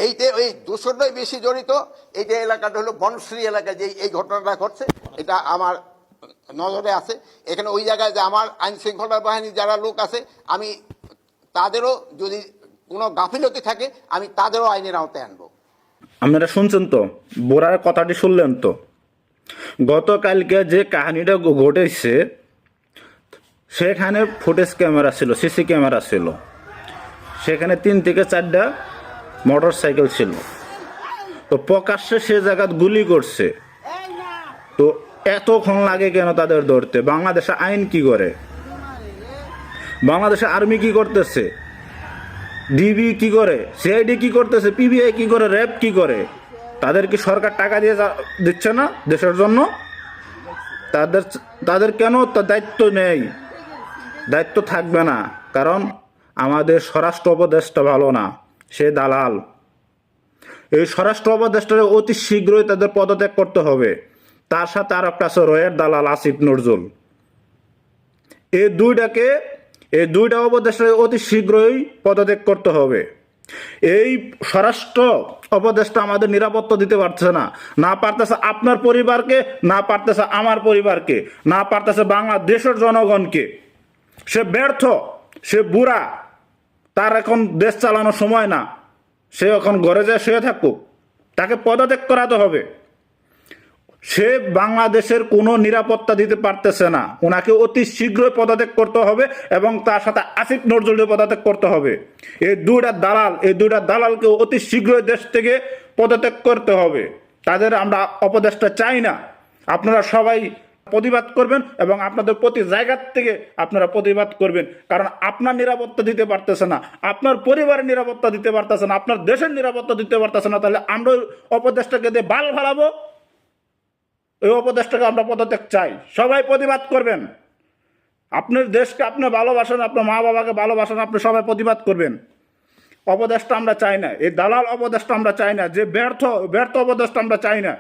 এইতে ওই দূষণটাই বেশি জড়িত। এইটা এলাকাটা হলো বনশ্রী এলাকা, যে এই ঘটনাটা ঘটছে এটা আমার নজরে আছে। এখানে ওই জায়গায় যে আমার আইন শৃঙ্খলা বাহিনী যারা লোক আছে, আমি তাদেরও যদি কোনো গাফিলতি থাকে আমি তাদেরও আইনের আওতায় আনবো। আপনারা শুনছেন তো, বোরার কথাটি শুনলেন তো। গতকালকে যে কাহিনীটা ঘটেছে সেখানে ফুটেজ ক্যামেরা ছিল, সিসি ক্যামেরা ছিল, সেখানে 3 থেকে 4টা মোটর সাইকেল ছিল। তো প্রকাশ্যে সে জায়গা গুলি করছে, তো এতক্ষণ লাগে কেন তাদের ধরতে? বাংলাদেশে আইন কি করে? বাংলাদেশে আর্মি কি করতেছে? ডিবি কি করে? সিআইডি কি করতেছে? পিবিআই কি করে? র্যাব কি করে? তাদের কি সরকার টাকা দিয়ে দিচ্ছে না দেশের জন্য? তাদের তাদের কেন দায়িত্ব নেই? দায়িত্ব থাকবে না, কারণ আমাদের স্বরাষ্ট্র উপদেষ্টা ভালো না, সে দালাল। এই স্বরাষ্ট্র উপদেষ্টারে অতি শীঘ্রই তাদের পদত্যাগ করতে হবে। তার সাথে আর একটা আছে রয়ের দালাল আসিফ নজরুল। এই দুইটা উপদেষ্টাকে অতি শীঘ্রই পদত্যাগ করতে হবে। এই স্বরাষ্ট্র উপদেষ্টা আমাদের নিরাপত্তা দিতে পারছে না, না পারতেছে আপনার পরিবারকে, না পারতেছে আমার পরিবারকে, না পারতেছে বাংলাদেশের জনগণকে। সে ব্যর্থ, সে বুড়া, তার এখন দেশ চালানোর সময় না। সে এখন ঘরে যায় শুয়ে থাকুক, তাকে পদত্যাগ করাতে হবে। সে বাংলাদেশের কোনো নিরাপত্তা দিতে পারতেছে না, ওনাকে অতি শীঘ্রই পদত্যাগ করতে হবে এবং তার সাথে আসিফ নজরুলকে পদত্যাগ করতে হবে। এই দুইটা দালালকে অতি শীঘ্রই দেশ থেকে পদত্যাগ করতে হবে। তাদের আমরা উপদেষ্টা চাই না। আপনারা সবাই প্রতিবাদ করবেন এবং আপনাদের প্রতি জায়গার থেকে আপনারা প্রতিবাদ করবেন, কারণ আপনার নিরাপত্তা দিতে পারতেছে না, আপনার পরিবারের নিরাপত্তা দিতে পারতেছে না, আপনার দেশের নিরাপত্তা দিতে পারতেছে না। তাহলে আমরা উপদেষ্টাকে দিয়ে বাল ফালাবো? এই উপদেশটাকে আমরা পদত্যাগ চাই। সবাই প্রতিবাদ করবেন। আপনার দেশকে আপনি ভালোবাসেন, আপনার মা বাবাকে ভালোবাসেন, আপনি সবাই প্রতিবাদ করবেন। অপদেশটা আমরা চাই না, এই দালাল অপদেশটা আমরা চাই না, যে ব্যর্থ উপদেশটা আমরা চাই না।